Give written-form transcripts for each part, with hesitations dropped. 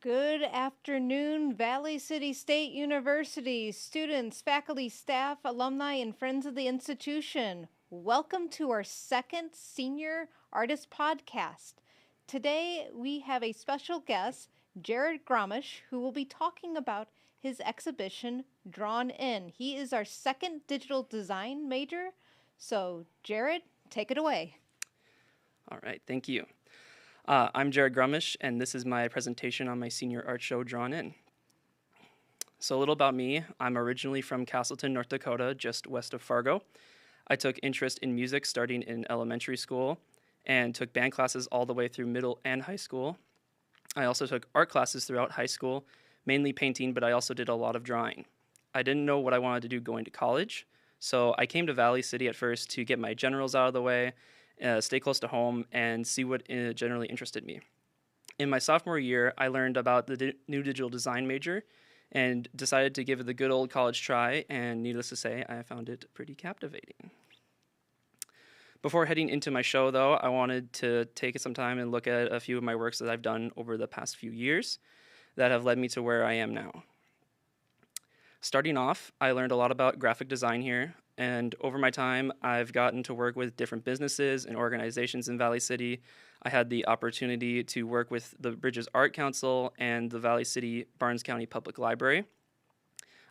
Good afternoon, Valley City State University students, faculty, staff, alumni, and friends of the institution. Welcome to our second Senior Artist Podcast. Today we have a special guest, Jared Grommesh, who will be talking about his exhibition, Drawn In. He is our second digital design major. So, Jared, take it away. All right, thank you. I'm Jared Grommesh, and this is my presentation on my senior art show, Drawn In. So a little about me. I'm originally from Castleton, North Dakota, just west of Fargo. I took interest in music starting in elementary school and took band classes all the way through middle and high school. I also took art classes throughout high school, mainly painting, but I also did a lot of drawing. I didn't know what I wanted to do going to college, so I came to Valley City at first to get my generals out of the way, stay close to home, and see what generally interested me. In my sophomore year, I learned about the new digital design major and decided to give it the good old college try, and needless to say, I found it pretty captivating. Before heading into my show, though, I wanted to take some time and look at a few of my works that I've done over the past few years that have led me to where I am now. Starting off, I learned a lot about graphic design here, and over my time, I've gotten to work with different businesses and organizations in Valley City. I had the opportunity to work with the Bridges Art Council and the Valley City Barnes County Public Library.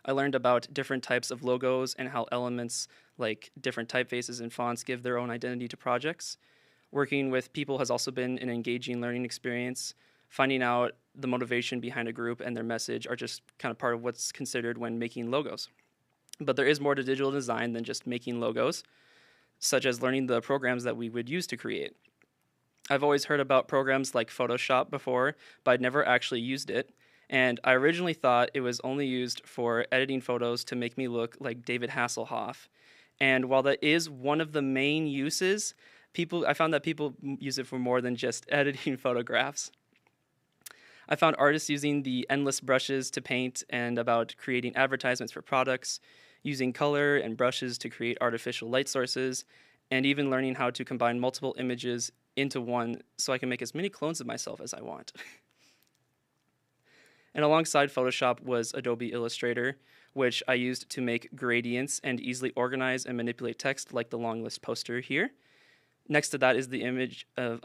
I learned about different types of logos and how elements like different typefaces and fonts give their own identity to projects. Working with people has also been an engaging learning experience. Finding out the motivation behind a group and their message are just kind of part of what's considered when making logos. But there is more to digital design than just making logos, such as learning the programs that we would use to create. I've always heard about programs like Photoshop before, but I'd never actually used it. And I originally thought it was only used for editing photos to make me look like David Hasselhoff. And while that is one of the main uses, I found that people use it for more than just editing photographs. I found artists using the endless brushes to paint and about creating advertisements for products, using color and brushes to create artificial light sources, and even learning how to combine multiple images into one so I can make as many clones of myself as I want. And alongside Photoshop was Adobe Illustrator, which I used to make gradients and easily organize and manipulate text like the long list poster here. Next to that is the image of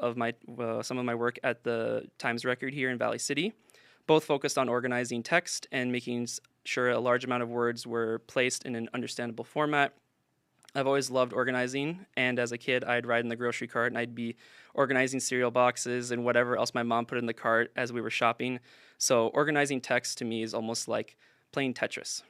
some of my work at the Times Record here in Valley City, both focused on organizing text and making sure a large amount of words were placed in an understandable format. I've always loved organizing, and as a kid, I'd ride in the grocery cart and I'd be organizing cereal boxes and whatever else my mom put in the cart as we were shopping. So organizing text to me is almost like playing Tetris.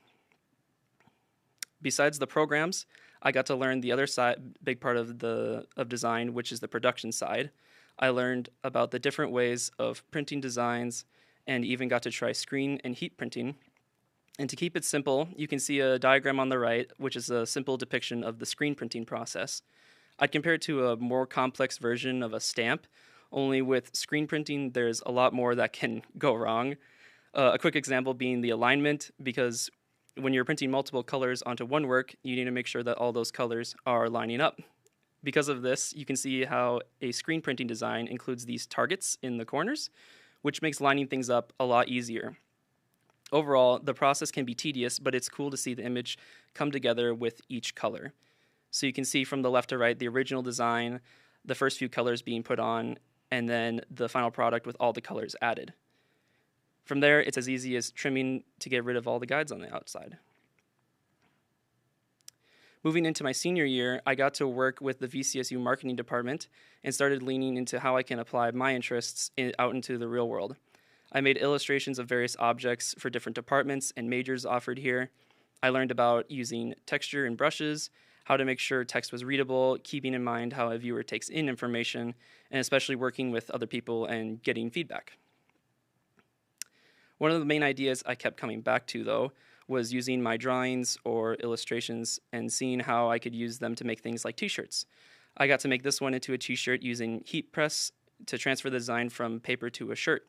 Besides the programs, I got to learn the other side, big part of design, which is the production side. I learned about the different ways of printing designs and even got to try screen and heat printing. And to keep it simple, you can see a diagram on the right, which is a simple depiction of the screen printing process. I'd compare it to a more complex version of a stamp, only with screen printing, there's a lot more that can go wrong. A quick example being the alignment, because when you're printing multiple colors onto one work, you need to make sure that all those colors are lining up. Because of this, you can see how a screen printing design includes these targets in the corners, which makes lining things up a lot easier. Overall, the process can be tedious, but it's cool to see the image come together with each color. So you can see from the left to right the original design, the first few colors being put on, and then the final product with all the colors added. From there, it's as easy as trimming to get rid of all the guides on the outside. Moving into my senior year, I got to work with the VCSU marketing department and started leaning into how I can apply my interests out into the real world. I made illustrations of various objects for different departments and majors offered here. I learned about using texture and brushes, how to make sure text was readable, keeping in mind how a viewer takes in information, and especially working with other people and getting feedback. One of the main ideas I kept coming back to, though, was using my drawings or illustrations and seeing how I could use them to make things like t-shirts. I got to make this one into a t-shirt using heat press to transfer the design from paper to a shirt.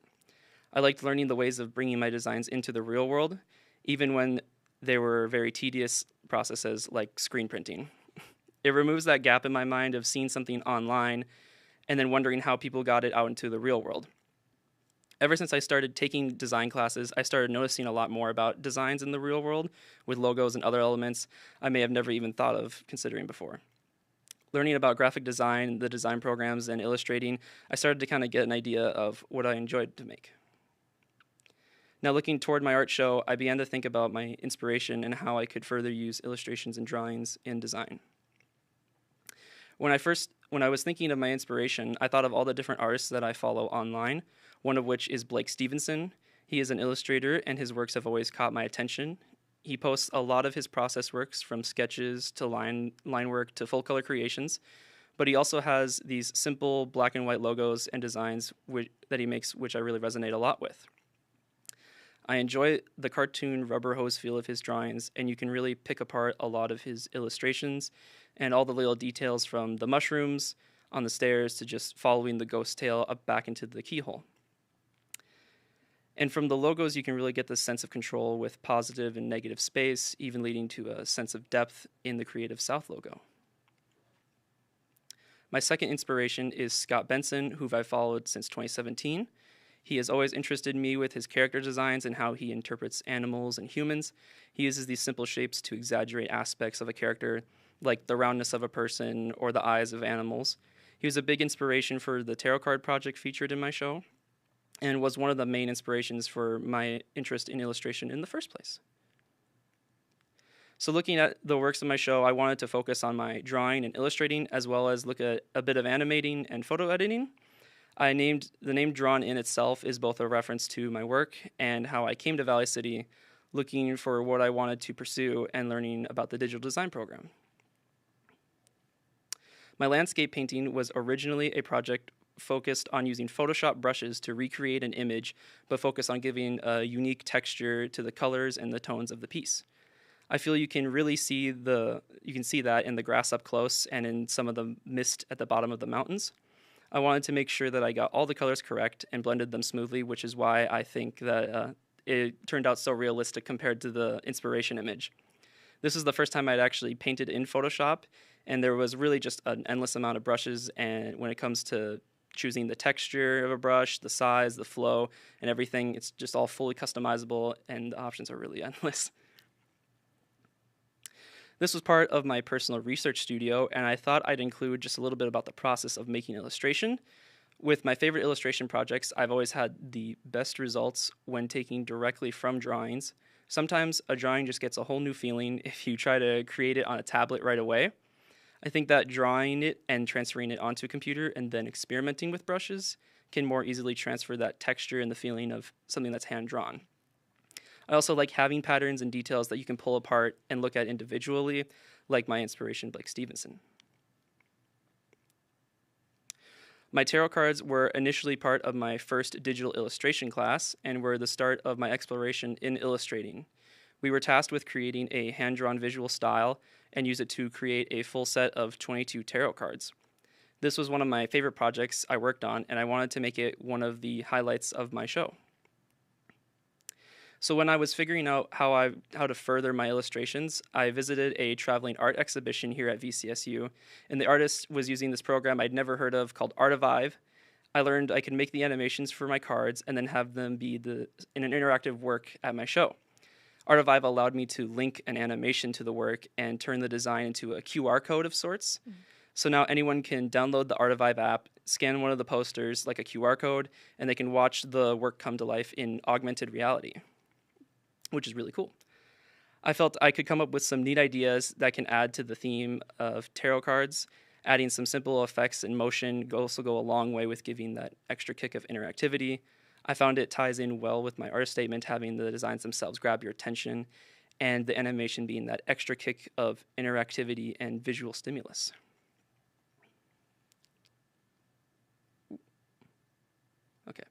I liked learning the ways of bringing my designs into the real world, even when they were very tedious processes like screen printing. It removes that gap in my mind of seeing something online and then wondering how people got it out into the real world. Ever since I started taking design classes, I started noticing a lot more about designs in the real world with logos and other elements I may have never even thought of considering before. Learning about graphic design, the design programs, and illustrating, I started to kind of get an idea of what I enjoyed to make. Now, looking toward my art show, I began to think about my inspiration and how I could further use illustrations and drawings in design. When I was thinking of my inspiration, I thought of all the different artists that I follow online, one of which is Blake Stevenson. He is an illustrator, and his works have always caught my attention. He posts a lot of his process works, from sketches to line work to full color creations, but he also has these simple black and white logos and designs that he makes, which I really resonate a lot with. I enjoy the cartoon rubber hose feel of his drawings, and you can really pick apart a lot of his illustrations and all the little details, from the mushrooms on the stairs to just following the ghost tail up back into the keyhole. And from the logos, you can really get this sense of control with positive and negative space, even leading to a sense of depth in the Creative South logo. My second inspiration is Scott Benson, who I've followed since 2017. He has always interested me with his character designs and how he interprets animals and humans. He uses these simple shapes to exaggerate aspects of a character, like the roundness of a person or the eyes of animals. He was a big inspiration for the tarot card project featured in my show, and was one of the main inspirations for my interest in illustration in the first place. So looking at the works of my show, I wanted to focus on my drawing and illustrating, as well as look at a bit of animating and photo editing. The name Drawn In itself is both a reference to my work and how I came to Valley City, looking for what I wanted to pursue and learning about the digital design program. My landscape painting was originally a project focused on using Photoshop brushes to recreate an image, but focus on giving a unique texture to the colors and the tones of the piece. I feel you can see that in the grass up close and in some of the mist at the bottom of the mountains. I wanted to make sure that I got all the colors correct and blended them smoothly, which is why I think that it turned out so realistic compared to the inspiration image. This is the first time I'd actually painted in Photoshop, and there was really just an endless amount of brushes, and when it comes to choosing the texture of a brush, the size, the flow, and everything, it's just all fully customizable, and the options are really endless. This was part of my personal research studio, and I thought I'd include just a little bit about the process of making illustration. With my favorite illustration projects, I've always had the best results when taking directly from drawings. Sometimes a drawing just gets a whole new feeling if you try to create it on a tablet right away. I think that drawing it and transferring it onto a computer and then experimenting with brushes can more easily transfer that texture and the feeling of something that's hand-drawn. I also like having patterns and details that you can pull apart and look at individually, like my inspiration, Blake Stevenson. My tarot cards were initially part of my first digital illustration class and were the start of my exploration in illustrating. We were tasked with creating a hand-drawn visual style and use it to create a full set of 22 tarot cards. This was one of my favorite projects I worked on, and I wanted to make it one of the highlights of my show. So when I was figuring out how to further my illustrations, I visited a traveling art exhibition here at VCSU, and the artist was using this program I'd never heard of called Artivive. I learned I could make the animations for my cards and then have them be in an interactive work at my show. Artivive allowed me to link an animation to the work and turn the design into a QR code of sorts. Mm-hmm. So now anyone can download the Artivive app, scan one of the posters like a QR code, and they can watch the work come to life in augmented reality, which is really cool. I felt I could come up with some neat ideas that can add to the theme of tarot cards. Adding some simple effects and motion also go a long way with giving that extra kick of interactivity. I found it ties in well with my art statement, having the designs themselves grab your attention, and the animation being that extra kick of interactivity and visual stimulus. Okay.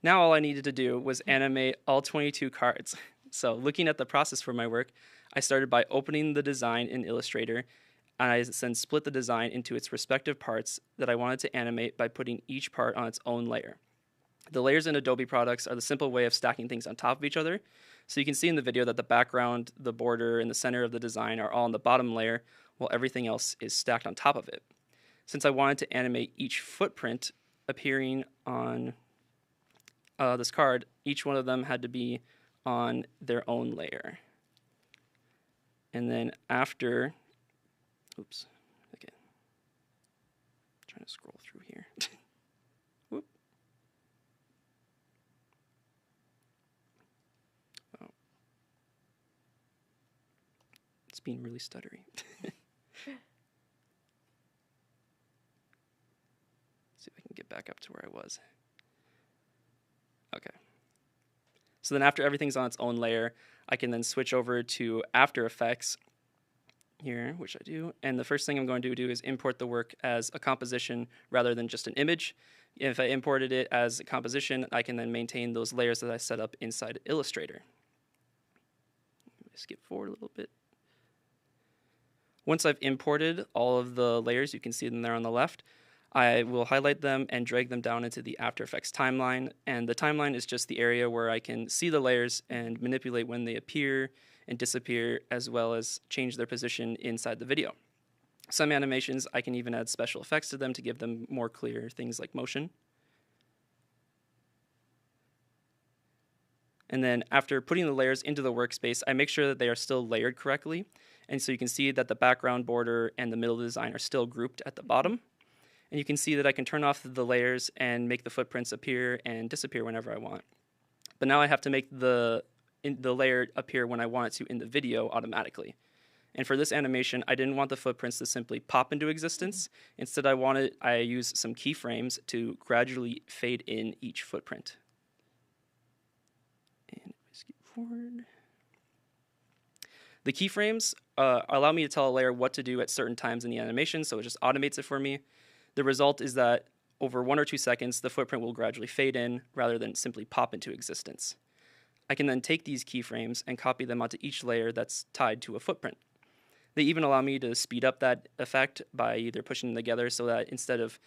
Now all I needed to do was animate all 22 cards. So looking at the process for my work, I started by opening the design in Illustrator, and I then split the design into its respective parts that I wanted to animate by putting each part on its own layer. The layers in Adobe products are the simple way of stacking things on top of each other. So you can see in the video that the background, the border, and the center of the design are all on the bottom layer, while everything else is stacked on top of it. Since I wanted to animate each footprint appearing on this card, each one of them had to be on their own layer. And then after, oops, okay, trying to scroll through here. Whoop. Oh. It's being really stuttery. See if I can get back up to where I was. Okay. So then after everything's on its own layer, I can then switch over to After Effects here, which I do. And the first thing I'm going to do is import the work as a composition rather than just an image. If I imported it as a composition, I can then maintain those layers that I set up inside Illustrator. Skip forward a little bit. Once I've imported all of the layers, you can see them there on the left, I will highlight them and drag them down into the After Effects timeline. And the timeline is just the area where I can see the layers and manipulate when they appear and disappear, as well as change their position inside the video. Some animations, I can even add special effects to them to give them more clear things like motion. And then after putting the layers into the workspace, I make sure that they are still layered correctly. And so you can see that the background border and the middle design are still grouped at the bottom. And you can see that I can turn off the layers and make the footprints appear and disappear whenever I want. But now I have to make the layer appear when I want it to in the video automatically. And for this animation, I didn't want the footprints to simply pop into existence. Instead, I use some keyframes to gradually fade in each footprint. And skip forward. The keyframes allow me to tell a layer what to do at certain times in the animation, so it just automates it for me. The result is that over 1 or 2 seconds, the footprint will gradually fade in rather than simply pop into existence. I can then take these keyframes and copy them onto each layer that's tied to a footprint. They even allow me to speed up that effect by either pushing them together so that instead of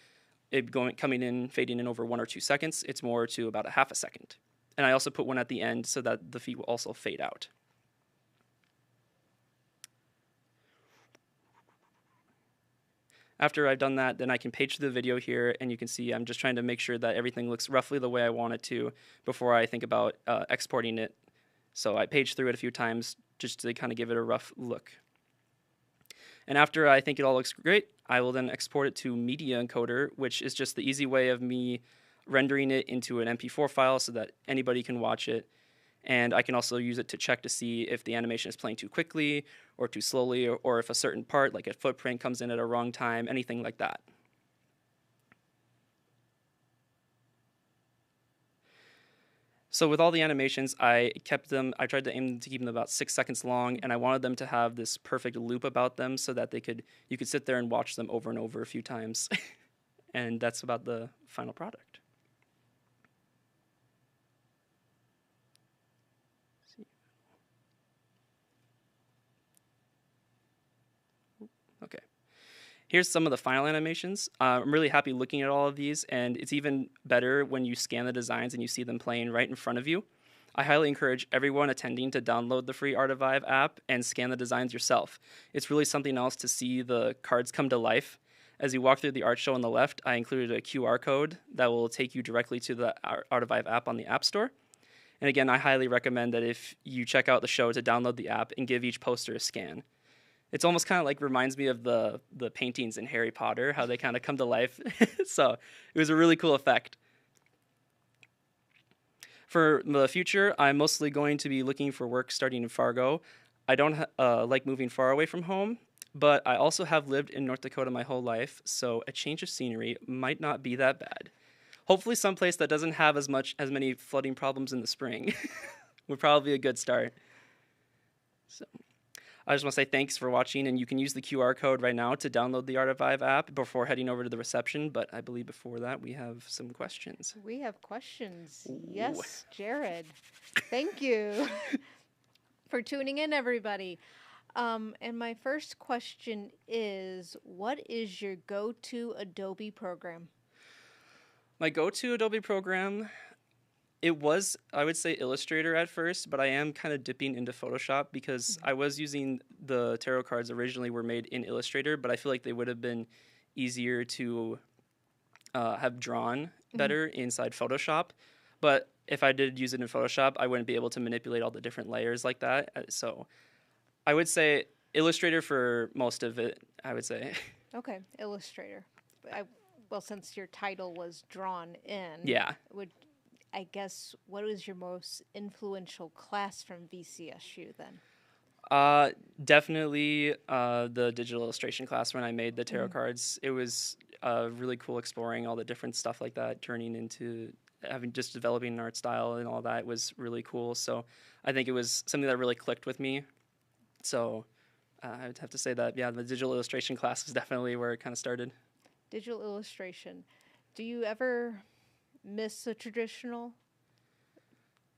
it coming in, fading in over 1 or 2 seconds, it's more to about a half a second. And I also put one at the end so that the feed will also fade out. After I've done that, then I can page through the video here, and you can see I'm just trying to make sure that everything looks roughly the way I want it to before I think about exporting it. So I page through it a few times just to kind of give it a rough look. And after I think it all looks great, I will then export it to Media Encoder, which is just the easy way of me rendering it into an MP4 file so that anybody can watch it. And I can also use it to check to see if the animation is playing too quickly or too slowly, or if a certain part, like a footprint, comes in at a wrong time, anything like that. So with all the animations, I tried to aim to keep them about 6 seconds long, and I wanted them to have this perfect loop about them so that you could sit there and watch them over and over a few times. And that's about the final product. Okay. Here's some of the final animations. I'm really happy looking at all of these, and it's even better when you scan the designs and you see them playing right in front of you. I highly encourage everyone attending to download the free Artivive app and scan the designs yourself. It's really something else to see the cards come to life. As you walk through the art show on the left, I included a QR code that will take you directly to the Artivive app on the App Store. And again, I highly recommend that if you check out the show to download the app and give each poster a scan. It's almost kind of like reminds me of the paintings in Harry Potter, how they kind of come to life. So it was a really cool effect. For the future, I'm mostly going to be looking for work starting in Fargo. I don't like moving far away from home, but I also have lived in North Dakota my whole life, so a change of scenery might not be that bad. Hopefully someplace that doesn't have as many flooding problems in the spring would probably be a good start. So I just want to say thanks for watching, and you can use the QR code right now to download the Artivive app before heading over to the reception, but I believe before that we have some questions. We have questions. Ooh. Yes, Jared. Thank you for tuning in, everybody. And my first question is, what is your go-to Adobe program? My go-to Adobe program, it was, I would say, Illustrator at first, but I am kind of dipping into Photoshop because I was using the tarot cards originally were made in Illustrator, but I feel like they would have been easier to have drawn better inside Photoshop. But if I did use it in Photoshop, I wouldn't be able to manipulate all the different layers like that. So I would say Illustrator for most of it, I would say. Okay, Illustrator. I, well, since your title was drawn in, Yeah. would I guess what was your most influential class from VCSU then? Definitely the digital illustration class when I made the tarot Mm. cards. It was really cool exploring all the different stuff like that, turning into having just developing an art style and all that was really cool. So I think it was something that really clicked with me. So I would have to say that, yeah, the digital illustration class is definitely where it kind of started. Digital illustration. Do you ever miss a traditional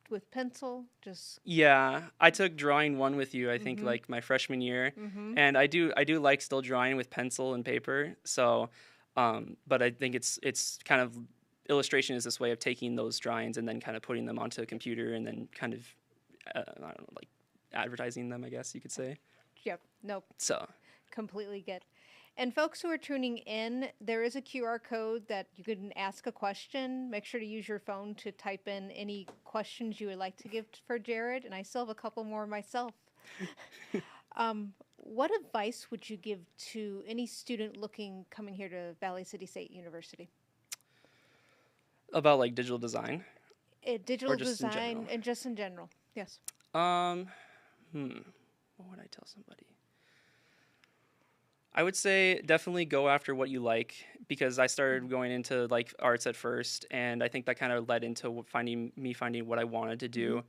with pencil? Just Yeah, I took drawing one with you, I think mm-hmm. like my freshman year. Mm-hmm. And I do like still drawing with pencil and paper. So but I think it's kind of illustration is this way of taking those drawings and then kind of putting them onto a computer and then kind of I don't know, like advertising them, I guess you could say. Yep. Nope. So, Completely get. And folks who are tuning in, there is a QR code that you can ask a question. Make sure to use your phone to type in any questions you would like to give for Jared. And I still have a couple more myself. What advice would you give to any student coming here to Valley City State University? about like digital design Digital or just in design general. and just in general. Yes. Um, what would I tell somebody? I would say definitely go after what you like because I started going into like arts at first, and I think that kind of led into finding what I wanted to do.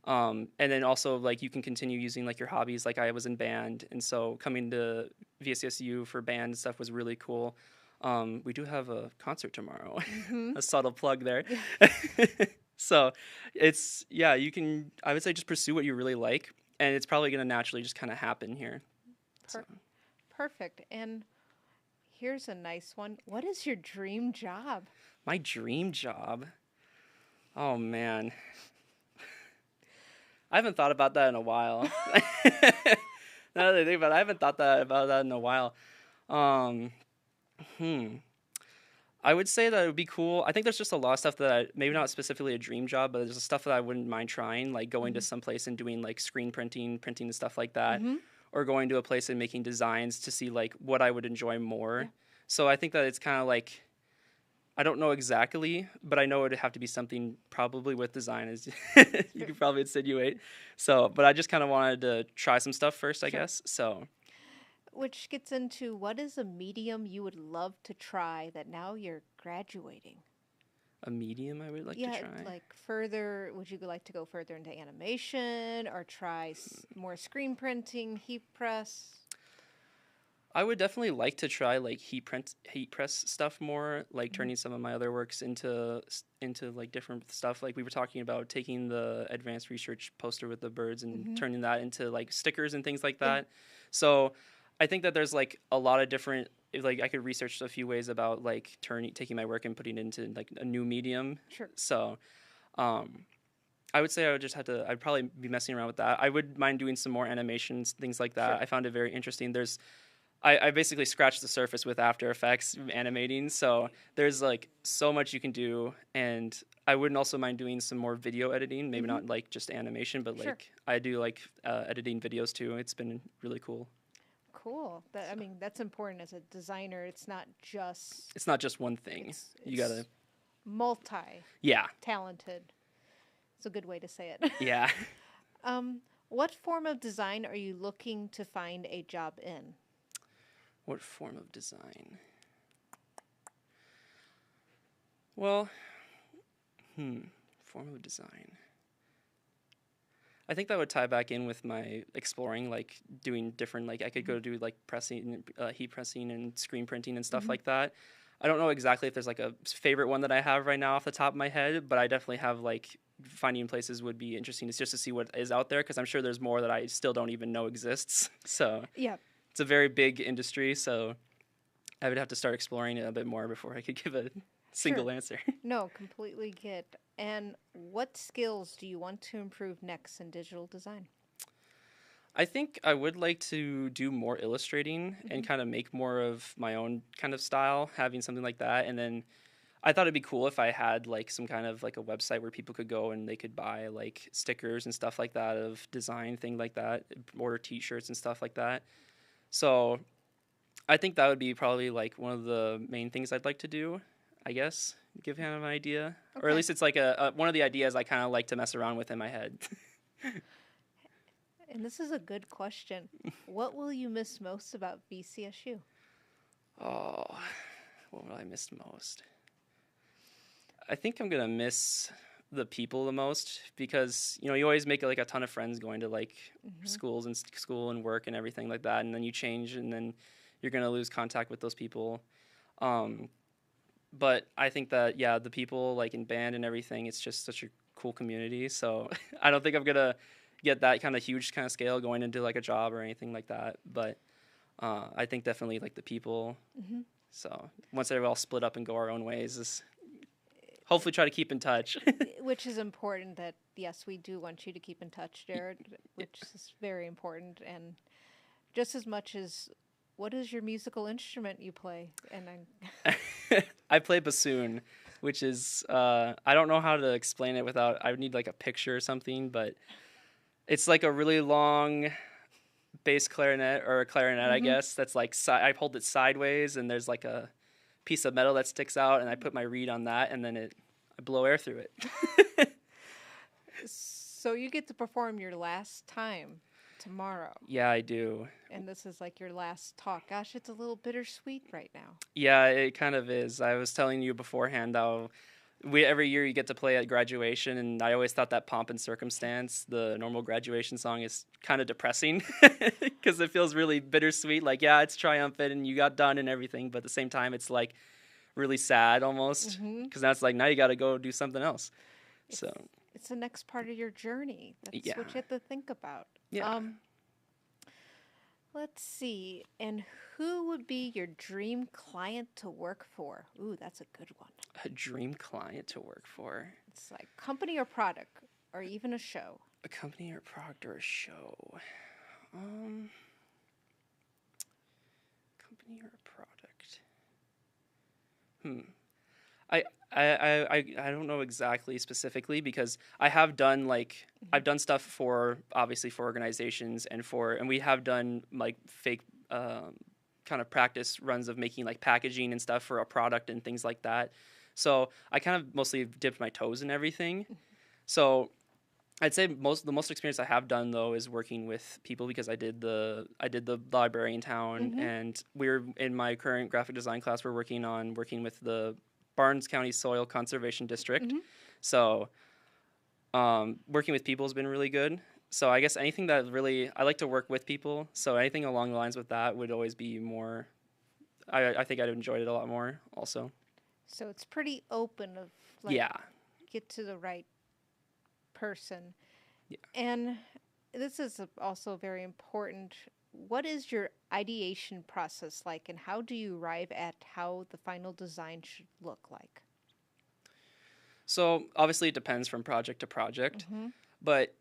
And then also like you can continue using like your hobbies. Like I was in band, and so coming to VCSU for band and stuff was really cool. We do have a concert tomorrow. Mm-hmm. A subtle plug there. Yeah. So it's yeah, you can. I would say just pursue what you really like, and it's probably going to naturally just kind of happen here. So. Perfect. And here's a nice one. What is your dream job? My dream job. Oh man. I haven't thought about that in a while. Now that I think about it, I haven't thought about that in a while. Um, I would say that it would be cool. I think there's just a lot of stuff that maybe not specifically a dream job, but there's stuff that I wouldn't mind trying, like going to some place and doing like screen printing and stuff like that, Mm-hmm. or going to a place and making designs to see like what I would enjoy more. Yeah. So I think that it's kind of like I don't know exactly, but I know it would have to be something probably with design, as you could probably insinuate. So, but I just kind of wanted to try some stuff first, I Sure. guess. So, Which gets into what is a medium you would love to try that now you're graduating? a medium I would like to Yeah, try. like further, would you like to go further into animation or try more screen printing, heat press? I would definitely like to try like heat press stuff more, like turning some of my other works into like different stuff. Like we were talking about taking the advanced research poster with the birds and Mm-hmm. turning that into like stickers and things like Yeah. that. So I think that there's like a lot of different like I could research a few ways about like taking my work and putting it into like a new medium. Sure. So I would say I'd probably be messing around with that. I would mind doing some more animations, things like that. Sure. I found it very interesting. I basically scratched the surface with After Effects animating, so there's like so much you can do, and I wouldn't also mind doing some more video editing, maybe not like just animation, but Sure. like I do like editing videos too. It's been really cool. Cool. I mean, that's important as a designer. It's not just It's not just one thing. You gotta, yeah, multi-talented. It's a good way to say it. yeah. What form of design are you looking to find a job in? What form of design? Well, form of design. I think that would tie back in with my exploring, like doing different, like I could go do like pressing, heat pressing and screen printing and stuff like that. I don't know exactly if there's like a favorite one that I have right now off the top of my head, but I definitely have like finding places would be interesting. It's just to see what is out there because I'm sure there's more that I still don't even know exists. So Yeah. it's a very big industry, so I would have to start exploring it a bit more before I could give a single answer. No, completely get. And what skills do you want to improve next in digital design? I think I would like to do more illustrating and kind of make more of my own kind of style, having something like that. And then I thought it'd be cool if I had like some kind of like a website where people could go and they could buy like stickers and stuff like that of design, thing like that, order T-shirts and stuff like that. So I think that would be probably like one of the main things I'd like to do, I guess, give kind of an idea. Or at Okay. least it's like a one of the ideas I kind of like to mess around with in my head. And this is a good question. What will you miss most about VCSU? Oh, what will I miss most? I think I'm gonna miss the people the most because you know you always make like a ton of friends going to like schools and school and work and everything like that, and then you change and then you're gonna lose contact with those people. Um, but I think that yeah, the people like in band and everything, it's just such a cool community. So I don't think I'm gonna get that kind of huge kind of scale going into like a job or anything like that. But I think definitely like the people. So once they're all split up and go our own ways, is hopefully try to keep in touch. Which is important that, yes, we do want you to keep in touch, Jared, which is very important. And just as much as, what is your musical instrument you play? And I play bassoon, which is, I don't know how to explain it without, I would need like a picture or something, but it's like a really long bass clarinet or a clarinet, I guess, that's like, I hold it sideways and there's like a piece of metal that sticks out and I put my reed on that and then I blow air through it. so you get to perform your last time tomorrow. Yeah, I do. And this is like your last talk. Gosh, it's a little bittersweet right now. Yeah, it kind of is. I was telling you beforehand how every year you get to play at graduation, and I always thought that Pomp and Circumstance, the normal graduation song, is kind of depressing because it feels really bittersweet. Like, yeah, it's triumphant and you got done and everything, but at the same time, it's like really sad almost because now it's like now you got to go do something else. So it's the next part of your journey. That's yeah, what you have to think about. yeah. Let's see. And who would be your dream client to work for? Ooh, that's a good one. A dream client to work for. It's like company or product or even a show. A company or product or a show. Company or a product. I don't know exactly specifically because I have done like I've done stuff for obviously for organizations and we have done like fake kind of practice runs of making like packaging and stuff for a product and things like that. So I kind of mostly dipped my toes in everything. So I'd say the most experience I have done though is working with people because I did the library in town and we're in my current graphic design class we're working with the Barnes County Soil Conservation District. So working with people has been really good. So I guess anything that really I like to work with people. So anything along the lines with that would always be more. I think I'd enjoyed it a lot more also. So it's pretty open of like Yeah. get to the right person. Yeah. And this is also very important. What is your ideation process like, and how do you arrive at how the final design should look like? So obviously it depends from project to project, but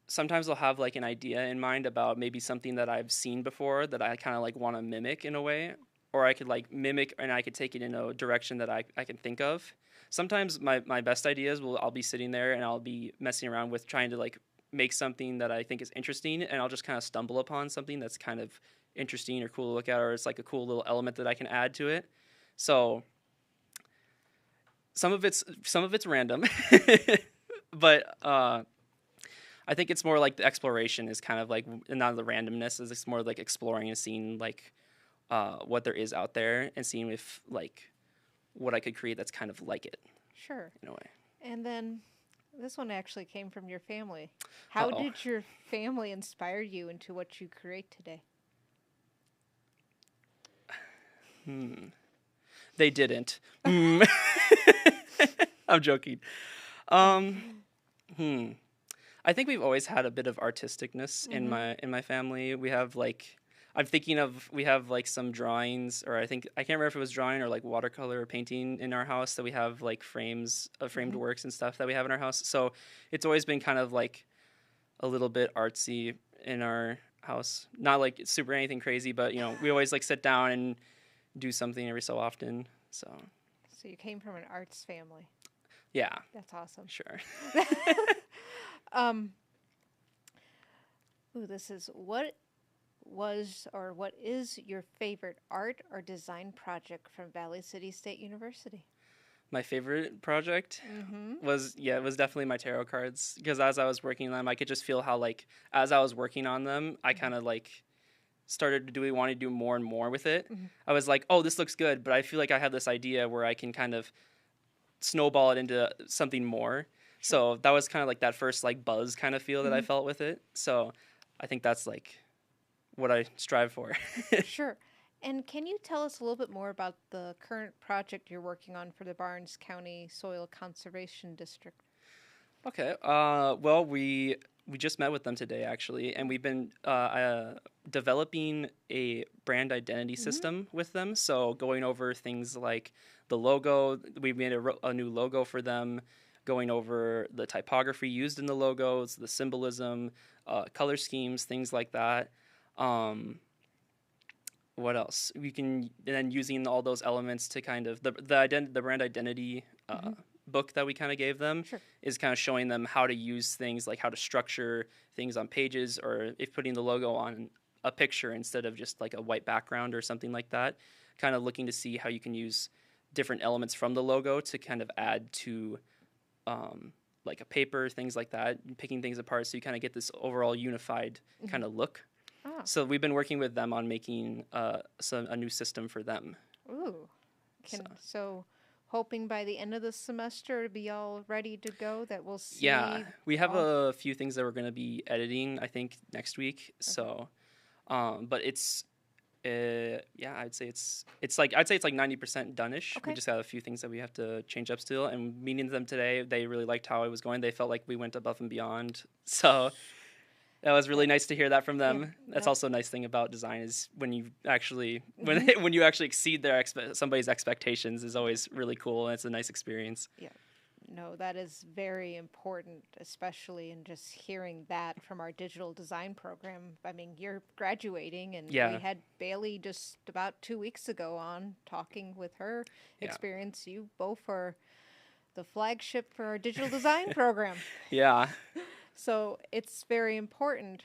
sometimes I'll have like an idea in mind about maybe something that I've seen before that I kind of like want to mimic in a way, or I could like mimic and I could take it in a direction that I can think of. Sometimes my best ideas I'll be sitting there and I'll be messing around with trying to like make something that I think is interesting and I'll just kind of stumble upon something that's kind of interesting or cool to look at, or it's like a cool little element that I can add to it. So some of it's random, but I think it's more like the exploration is kind of like not the randomness, is it's more like exploring and seeing like what there is out there and seeing if like what I could create that's kind of like it. Sure. In a way. And then this one actually came from your family. How did your family inspire you into what you create today? They didn't. I'm joking. I think we've always had a bit of artisticness in my family. We have like we have like some drawings, or I can't remember if it was drawing or like watercolor or painting in our house that we have like frames of framed works and stuff that we have in our house. So it's always been kind of like a little bit artsy in our house. Not like super anything crazy, but you know, we always like sit down and do something every so often. So So you came from an arts family. Yeah, That's awesome. sure. Um, this is what was or what is your favorite art or design project from Valley City State University? My favorite project Mm-hmm. it was definitely my tarot cards because as I was working on them, I could just feel how like as I was working on them, I kind of like started to want to do more and more with it. Mm-hmm. I was like, oh, this looks good, but I feel like I have this idea where I can kind of snowball it into something more. Sure. So that was kind of like that first like buzz kind of feel that I Mm-hmm. felt with it. So I think that's like what I strive for. Sure. And can you tell us a little bit more about the current project you're working on for the Barnes County Soil Conservation District? Okay. Well, we just met with them today actually, and we've been developing a brand identity Mm-hmm. system with them. So going over things like the logo, we made a new logo for them. Going over the typography used in the logos, the symbolism, color schemes, things like that. Um, what else? We can and then using all those elements to kind of the brand identity Mm-hmm. book that we kind of gave them Sure. is kind of showing them how to use things like how to structure things on pages or if putting the logo on a picture instead of just like a white background or something like that. Kind of looking to see how you can use different elements from the logo to kind of add to like a paper, things like that, picking things apart so you kind of get this overall unified kind of look. Ah. So we've been working with them on making a new system for them. Ooh. So, So hoping by the end of the semester to be all ready to go that we'll see. yeah, we have all- a few things that we're going to be editing, I think, next week. So, but it's, yeah, I'd say it's like 90% done-ish. Okay. We just got a few things that we have to change up still. And meeting them today, they really liked how I was going. They felt like we went above and beyond. So that was really nice to hear that from them. That's no. also a nice thing about design is when you actually Mm-hmm. when you actually exceed somebody's expectations is always really cool and it's a nice experience. Yeah. No, that is very important, especially in just hearing that from our digital design program. I mean, you're graduating, and Yeah. we had Bailey just about 2 weeks ago on talking with her Yeah. experience. You both are the flagship for our digital design program. Yeah. So it's very important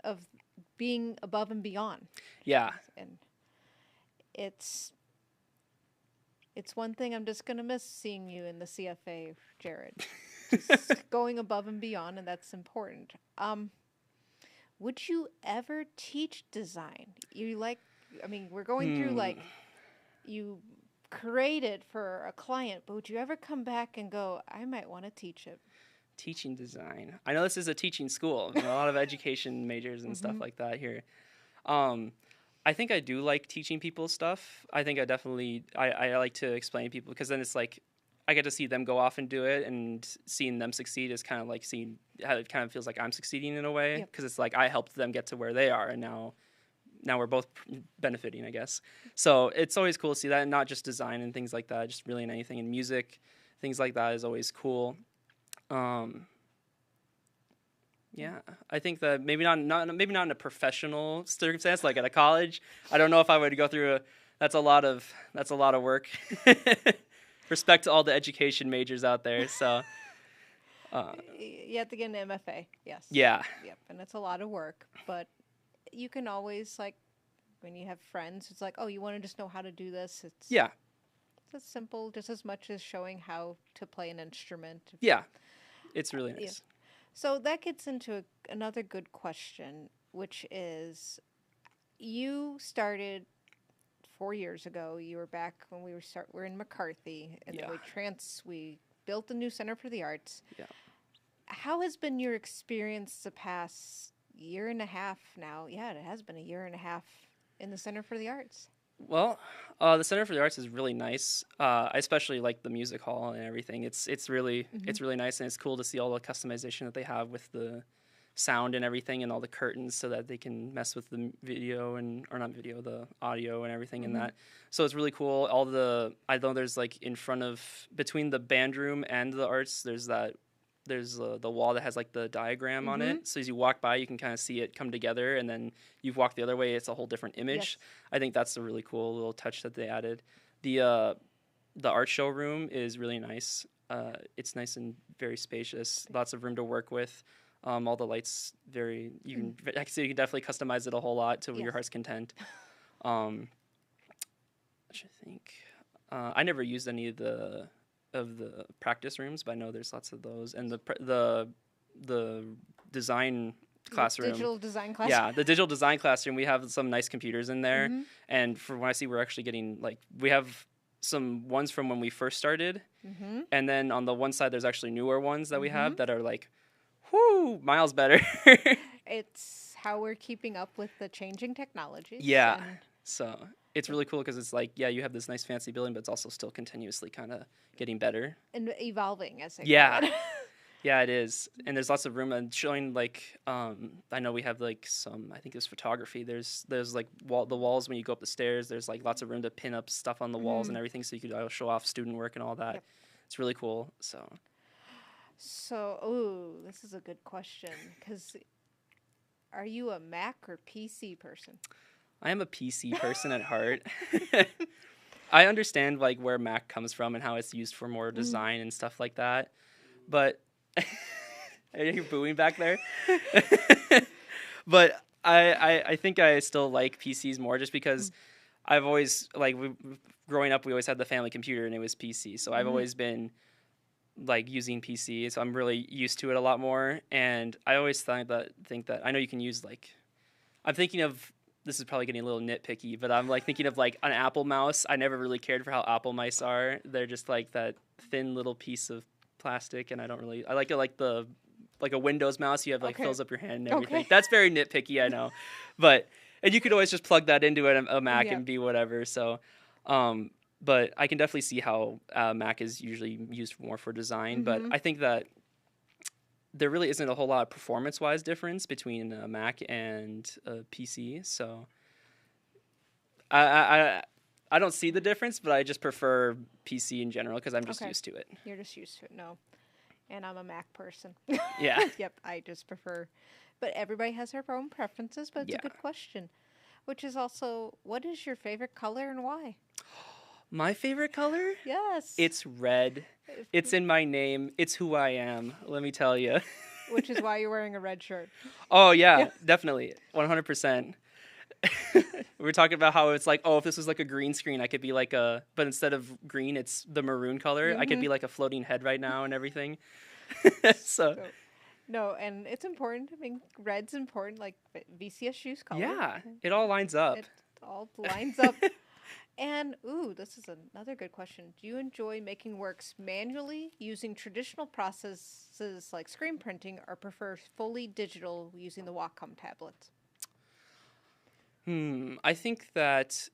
of being above and beyond. Yeah. And it's one thing I'm just gonna miss seeing you in the CFA, Jared. Just going above and beyond, and that's important. Would you ever teach design? I mean, we're going through like you create it for a client, but would you ever come back and go, I might want to teach it? Teaching design. I know this is a teaching school. A lot of education majors and stuff like that here. I think I do like teaching people stuff. I think I like to explain to people because then it's like I get to see them go off and do it, and seeing them succeed is kind of like seeing how it kind of feels like I'm succeeding in a way because it's like I helped them get to where they are, and now we're both benefiting, I guess. So it's always cool to see that, and not just design and things like that, just really in anything in music, things like that is always cool. Yeah, I think that maybe not in a professional circumstance like at a college. I don't know if I would go through that's a lot of work. Respect to all the education majors out there. So You have to get an MFA, yes. yeah, Yep, and it's a lot of work, but you can always like when you have friends, it's like, oh, you want to just know how to do this. It's as simple, just as much as showing how to play an instrument. Yeah, it's really nice. So that gets into another good question, which is you started 4 years ago. You were back when we're in McCarthy, and then we built a new Center for the Arts. Yeah. How has been your experience the past year and a half now? Yeah, it has been a year and a half in the Center for the Arts. Well, the Center for the Arts is really nice. I especially like the music hall and everything. It's really it's really nice, and it's cool to see all the customization that they have with the sound and everything, and all the curtains so that they can mess with the the audio and everything in that. So it's really cool. I know there's like between the band room and the arts, there's the wall that has like the diagram on it. So as you walk by, you can kind of see it come together, and then you've walked the other way, it's a whole different image. Yes. I think that's a really cool little touch that they added. The the art show room is really nice. It's nice and very spacious. Lots of room to work with. All the lights actually you can definitely customize it a whole lot to your heart's content. I think I never used any of the practice rooms, but I know there's lots of those. And the design classroom, digital design classroom. Yeah, the digital design classroom. We have some nice computers in there, and from what I see, we're actually getting we have some ones from when we first started, and then on the one side, there's actually newer ones that we have that are miles better. It's how we're keeping up with the changing technologies. Yeah, so it's really cool because it's you have this nice fancy building, but it's also still continuously kind of getting better and evolving as they call it. Yeah, it is, and there's lots of room and showing I know we have some, I think there's photography. There's the walls when you go up the stairs. There's lots of room to pin up stuff on the walls and everything, so you could show off student work and all that. Yep. It's really cool. So, this is a good question because are you a Mac or PC person? I am a PC person at heart. I understand where Mac comes from and how it's used for more design and stuff like that, but. Are you booing back there? But I think I still like PCs more just because I've always growing up we always had the family computer and it was PC, so I've always been using PC, so I'm really used to it a lot more. And I always think that I know you can use I'm thinking of, this is probably getting a little nitpicky, but I'm thinking of an Apple mouse. I never really cared for how Apple mice are. They're just that thin little piece of plastic, and I like it a Windows mouse. You have fills up your hand and everything. Okay. That's very nitpicky, I know, and you could always just plug that into a Mac and be whatever. So, but I can definitely see how Mac is usually used more for design. But I think that there really isn't a whole lot of performance-wise difference between a Mac and a PC. So, I don't see the difference, but I just prefer PC in general because I'm just used to it. You're just used to it, no. And I'm a Mac person. Yeah. Yep, I just prefer. But everybody has their own preferences, but it's a good question. Which is also, what is your favorite color and why? My favorite color? Yes. It's red. It's in my name. It's who I am, let me tell you. Which is why you're wearing a red shirt. Oh, yeah, definitely. 100%. We were talking about how it's if this was a green screen, I could be but instead of green, it's the maroon color. I could be a floating head right now and everything. So. No, and it's important. I mean, red's important, VCSU's color. Yeah, it all lines up. It all lines up. And, this is another good question. Do you enjoy making works manually using traditional processes like screen printing, or prefer fully digital using the Wacom tablets? I think that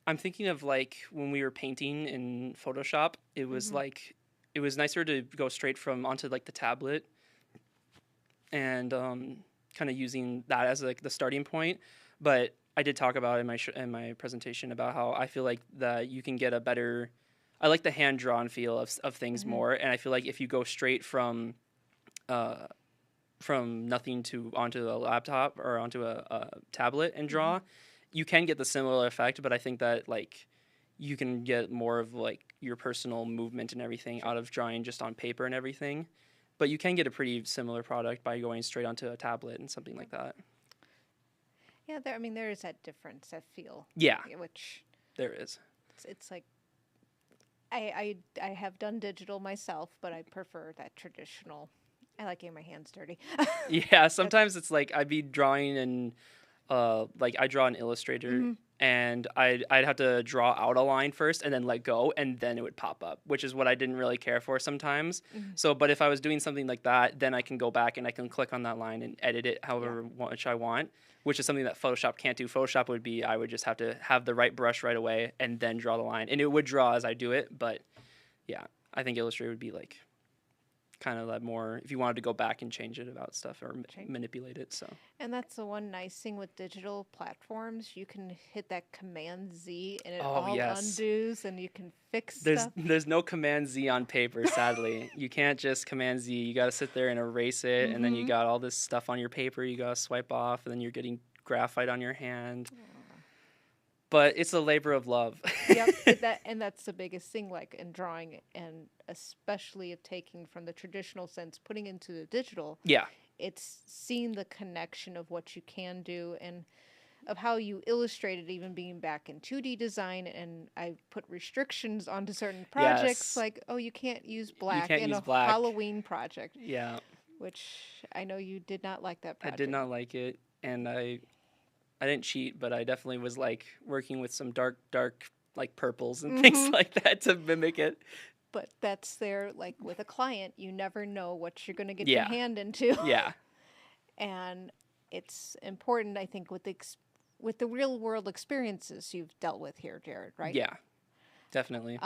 I'm thinking of when we were painting in Photoshop, it was it was nicer to go straight onto the tablet and kind of using that as the starting point. But I did talk about in my presentation about how I feel that you can get a better, I like the hand drawn feel of things more, and I feel if you go straight from nothing onto a laptop or onto a tablet and draw, you can get the similar effect, but I think that you can get more of your personal movement and everything out of drawing just on paper and everything. But you can get a pretty similar product by going straight onto a tablet and something like that. Yeah, there is that difference, I feel. Yeah, which there is. It's I have done digital myself, but I prefer that traditional. I like getting my hands dirty. Yeah, sometimes it's I'd be drawing and I draw in Illustrator and I'd have to draw out a line first and then let go, and then it would pop up, which is what I didn't really care for sometimes. So, but if I was doing something like that, then I can go back and I can click on that line and edit it however much I want, which is something that Photoshop can't do. Photoshop I would just have to have the right brush right away and then draw the line, and it would draw as I do it. But yeah, I think Illustrator would be kind of more if you wanted to go back and change it about stuff or manipulate it. So, and that's the one nice thing with digital platforms, you can hit that Command Z and it undoes, and you can fix stuff. There's no Command Z on paper, sadly. You can't just Command Z. You got to sit there and erase it, and then you got all this stuff on your paper you got to swipe off, and then you're getting graphite on your hand. but it's a labor of love. Yep, and that's the biggest thing, like in drawing, and especially of taking from the traditional sense, putting into the digital. Yeah. It's seeing the connection of what you can do and of how you illustrated, even being back in 2D design. And I put restrictions onto certain projects, Yes. like, oh, you can't use You black can't in use a black. Halloween project, Yeah. which I know you did not like that I project. did not like it, and I didn't cheat, but I definitely was like working with some dark like purples and things like that to mimic it. But that's there, like with a client, you never know what you're going to get your Yeah. hand into. Yeah. And it's important, I think, with the real world experiences you've dealt with here, Jared, right? Yeah. Definitely.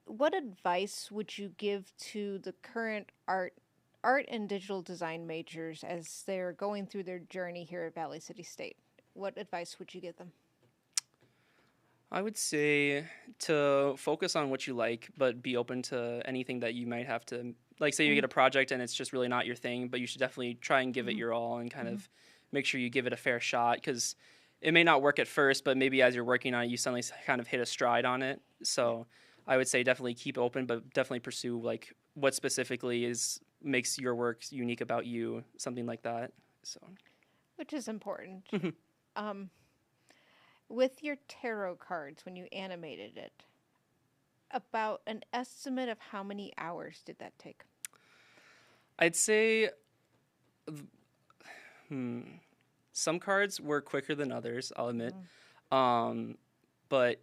What advice would you give to the current art and digital design majors as they're going through their journey here at Valley City State? What advice would you give them? I would say to focus on what you like, but be open to anything that you might have to, like, say you get a project and it's just really not your thing, but you should definitely try and give it your all and kind of make sure you give it a fair shot, because it may not work at first, but maybe as you're working on it, you suddenly kind of hit a stride on it. So I would say definitely keep open, but definitely pursue like what specifically makes your work unique about you, something like that. So, Which is important. With your tarot cards, when you animated it, about an estimate of how many hours did that take? I'd say some cards were quicker than others, I'll admit. But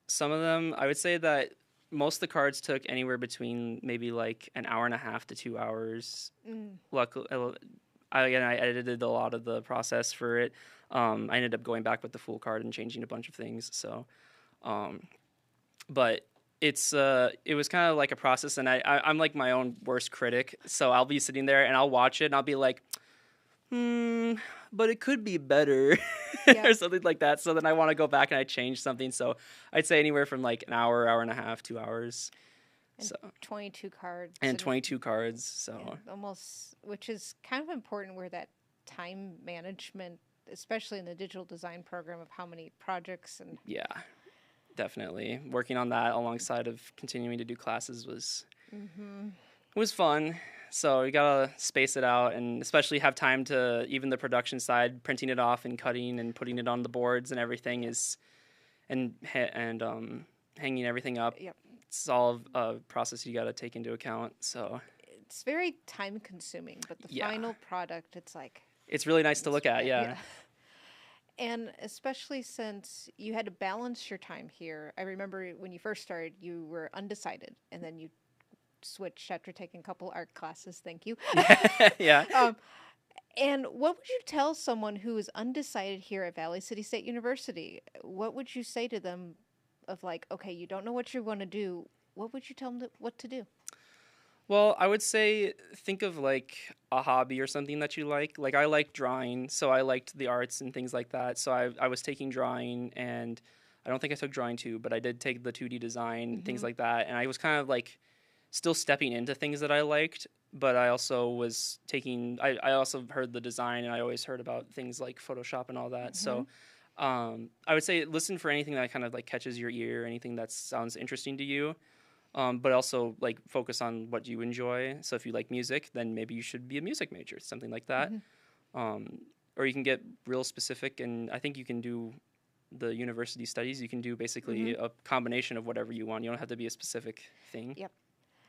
some of them, I would say that most of the cards took anywhere between maybe like an hour and a half to 2 hours. Luckily, I edited a lot of the process for it. I ended up going back with the full card and changing a bunch of things. So, but it was kind of like a process, and I'm like my own worst critic. So I'll be sitting there and I'll watch it and I'll be like, but it could be better or something like that. So then I want to go back and I change something. So I'd say anywhere from like an hour, hour and a half, 2 hours. And so 22 cards. And 22 cards. So almost, which is kind of important where that time management, especially in the digital design program, of how many projects and yeah, definitely working on that alongside of continuing to do classes was fun. So you gotta space it out, and especially have time to even the production side, printing it off and cutting and putting it on the boards and everything and hanging everything up. Yep. It's all a process you gotta take into account. So it's very time consuming, but the final product, it's like it's really nice to look at. Yeah. And especially since you had to balance your time here. I remember when you first started, you were undecided, and then you switched after taking a couple art classes. Thank you. Yeah. And what would you tell someone who is undecided here at Valley City State University? What would you say to them of like, okay, you don't know what you want to do. What would you tell them what to do? Well, I would say think of like a hobby or something that you like. Like I like drawing, so I liked the arts and things like that. So I was taking drawing, and I don't think I took drawing 2, but I did take the 2D design, things like that. And I was kind of like still stepping into things that I liked, but I also was I also heard the design, and I always heard about things like Photoshop and all that. So I would say listen for anything that kind of like catches your ear, anything that sounds interesting to you. But also like focus on what you enjoy. So if you like music, then maybe you should be a music major, something like that. Or you can get real specific, and I think you can do the university studies. You can do basically a combination of whatever you want. You don't have to be a specific thing. Yep.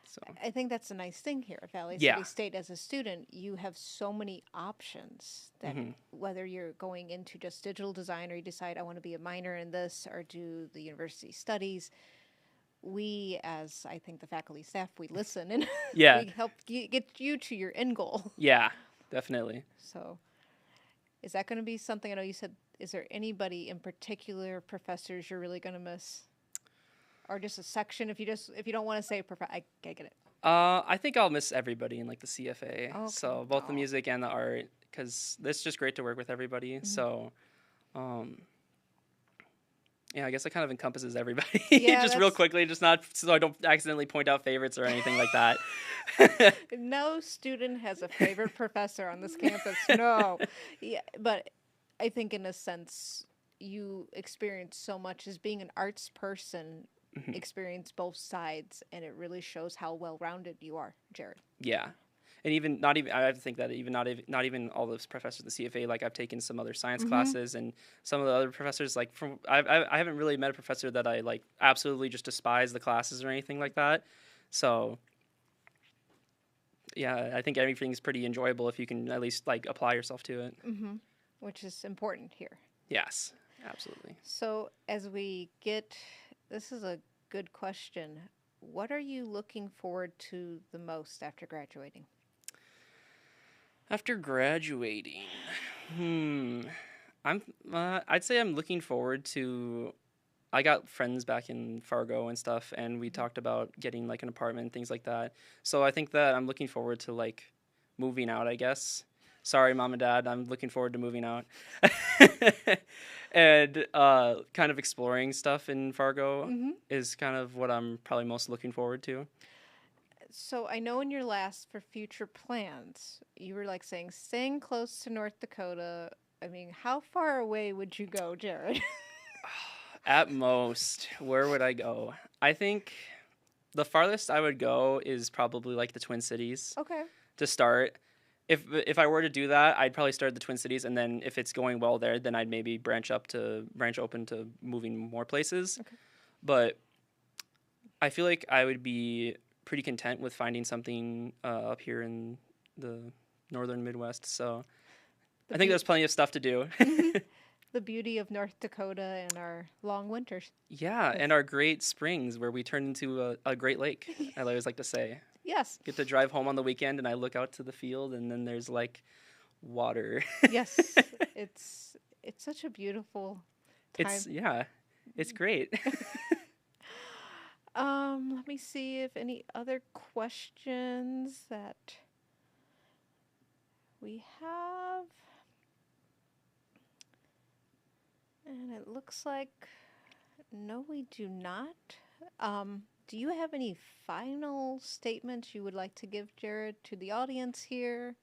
So I think that's a nice thing here at Valley City State. As a student, you have so many options that whether you're going into just digital design, or you decide I want to be a minor in this or do the university studies, we, as I think the faculty staff, we listen and we help get you to your end goal. Yeah, definitely. So is that going to be something? I know you said, is there anybody in particular, professors, you're really going to miss? Or just a section, if you don't want to say I get it. I think I'll miss everybody in like the CFA. Okay. So both the music and the art, because it's just great to work with everybody. So, yeah, I guess it kind of encompasses everybody. Yeah, just real quickly, just not so I don't accidentally point out favorites or anything like that. No student has a favorite professor on this campus. No. Yeah, but I think in a sense, you experience so much as being an arts person, Mhm. experience both sides, and it really shows how well-rounded you are, Jared. Yeah. And even not even I have to think that even not even all those professors at the CFA, like I've taken some other science classes, and some of the other professors, like from I haven't really met a professor that I like absolutely just despise the classes or anything like that. So yeah, I think everything's pretty enjoyable if you can at least like apply yourself to it. Which is important here. Yes, absolutely. So, as we get, this is a good question. What are you looking forward to the most after graduating? After graduating, hmm, I'm I'd say I'm looking forward to. I got friends back in Fargo and stuff, and we talked about getting like an apartment and things like that. So I think that I'm looking forward to like moving out, I guess. Sorry, mom and dad, I'm looking forward to moving out. And kind of exploring stuff in Fargo is kind of what I'm probably most looking forward to. So, I know in your last for future plans, you were like saying staying close to North Dakota. I mean, how far away would you go, Jared? At most, where would I go? I think the farthest I would go is probably like the Twin Cities Okay. to start. If I were to do that, I'd probably start at the Twin Cities, and then if it's going well there, then I'd maybe branch open to moving more places. Okay. But I feel like I would be pretty content with finding something up here in the northern Midwest. So The I think beau- there's plenty of stuff to do. the beauty of North Dakota and our long winters. Yeah, and our great springs where we turn into a great lake, I always like to say. Yes. Get to drive home on the weekend, and I look out to the field, and then there's like water. Yes. It's such a beautiful time. It's great. Let me see if any other questions that we have. And it looks like no, we do not. Do you have any final statements you would like to give, Jared, to the audience here?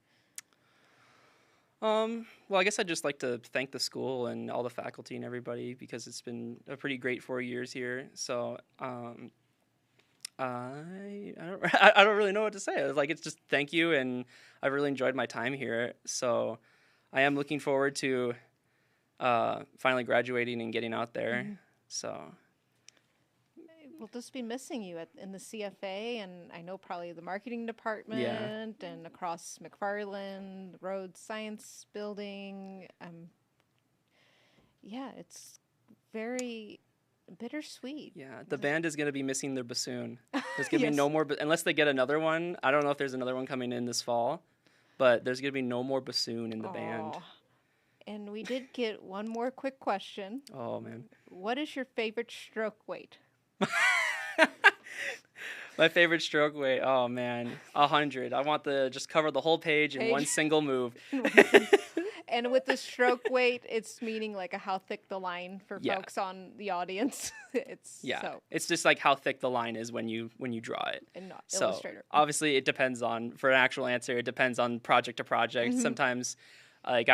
Well, I guess I'd just like to thank the school and all the faculty and everybody because it's been a pretty great 4 years here. So, I don't really know what to say. It's just thank you, and I've really enjoyed my time here. So, I am looking forward to finally graduating and getting out there. So, We'll just be missing you in the CFA, and I know probably the marketing department and across McFarland, the Road Science Building. Yeah, it's very bittersweet. yeah, the band is going to be missing their bassoon. There's going to be Yes. no more, unless they get another one. I don't know if there's another one coming in this fall, but there's going to be no more bassoon in the band. Aw. And we did get one more quick question. Oh, man. What is your favorite stroke weight? My favorite stroke weight, oh man, 100. I want to just cover the whole page in one single move. And with the stroke weight, it's meaning like how thick the line for Yeah. folks on the audience. It's Yeah, so it's just like how thick the line is when you draw it. and not So illustrator. obviously it depends on, for an actual answer, it depends on project to project. Sometimes like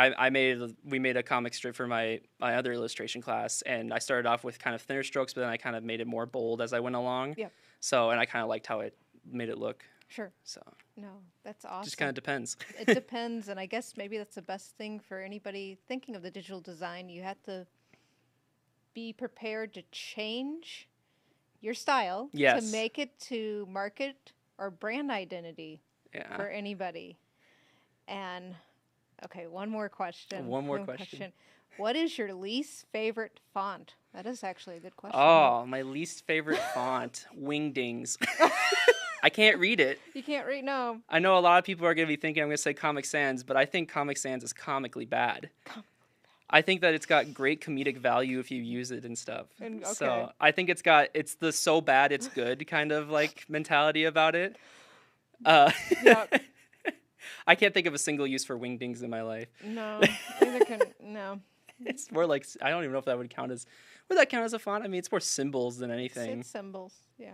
we made a comic strip for my other illustration class, and I started off with kind of thinner strokes, but then I kind of made it more bold as I went along. Yeah. So, and I kind of liked how it made it look. Sure. So No, that's awesome. just kind of depends. It depends, and I guess maybe that's the best thing for anybody thinking of the digital design. You have to be prepared to change your style Yes. to make it to market or brand identity Yeah. for anybody. And okay, one more question. One more question. What is your least favorite font? That is actually a good question. Oh, my least favorite font, Wingdings. I can't read it. You can't read, no. I know a lot of people are going to be thinking I'm going to say Comic Sans, but I think Comic Sans is comically bad. I think that it's got great comedic value if you use it and stuff. And- So okay. I think it's the so bad it's good kind of like mentality about it. Yep. I can't think of a single use for Wingdings in my life. No, neither can, no. It's more like, I don't even know if that would count as a font? I mean, it's more symbols than anything. It's symbols, yeah.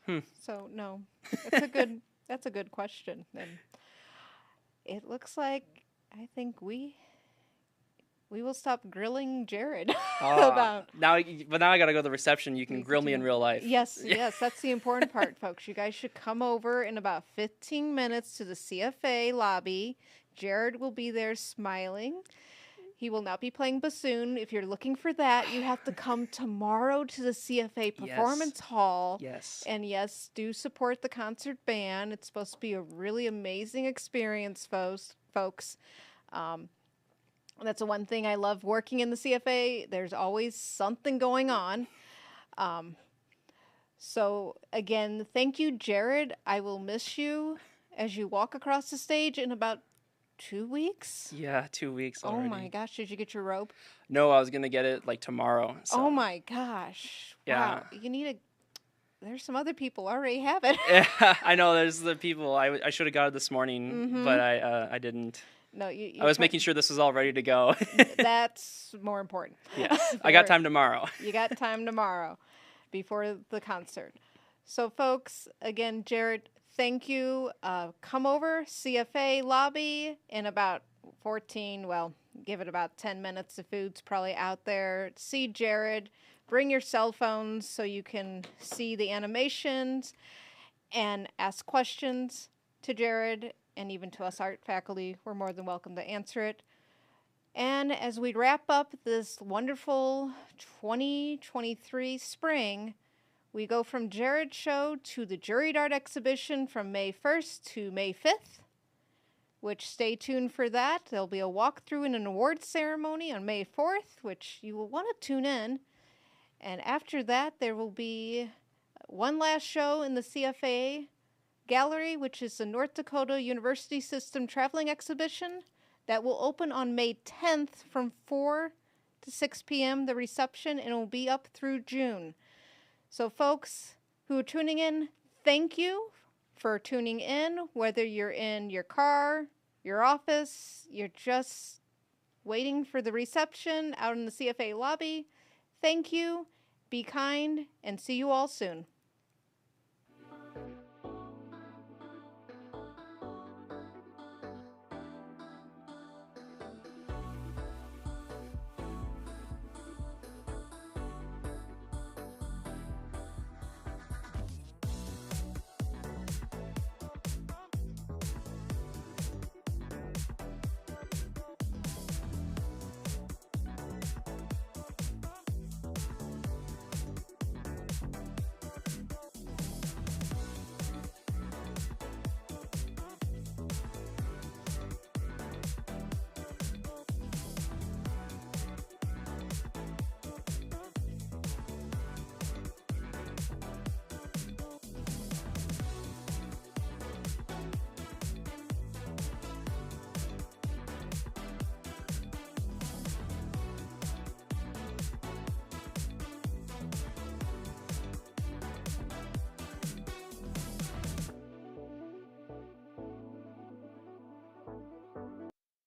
Hmm. So no, that's a good question. And it looks like I think we we will stop grilling Jared Ah, about. but now I gotta go to the reception. You can grill me in real life. Yes, yes, that's the important part, folks. You guys should come over in about 15 minutes to the CFA lobby. Jared will be there smiling. He will not be playing bassoon. If you're looking for that, you have to come tomorrow to the CFA Performance Hall. Yes. And yes, do support the concert band. It's supposed to be a really amazing experience, folks. That's the one thing I love working in the CFA. There's always something going on. So again, thank you, Jared. I will miss you as you walk across the stage in about 2 weeks. Yeah, 2 weeks already. Oh my gosh, did you get your robe? No, I was gonna get it like tomorrow. So. Oh my gosh. Yeah. Wow. You need there's some other people already have it. Yeah, I know. There's the people. I should have got it this morning, but I didn't. No, I was making sure this was all ready to go. That's more important. Yes, I got time tomorrow. You got time tomorrow before the concert. So, folks, again, Jared, thank you. Come over, CFA lobby, in about 14, well, give it about 10 minutes. The food's probably out there. See Jared. Bring your cell phones so you can see the animations and ask questions to Jared and even to us art faculty. We're more than welcome to answer it. And as we wrap up this wonderful 2023 spring, we go from Jared's show to the Juried Art exhibition from May 1st to May 5th, which stay tuned for that. There'll be a walkthrough and an awards ceremony on May 4th, which you will want to tune in. And after that, there will be one last show in the CFA Gallery, which is the North Dakota University System Traveling Exhibition that will open on May 10th from 4 to 6 p.m., the reception, and it will be up through June. So folks who are tuning in, thank you for tuning in, whether you're in your car, your office, you're just waiting for the reception out in the CFA lobby. Thank you, be kind, and see you all soon.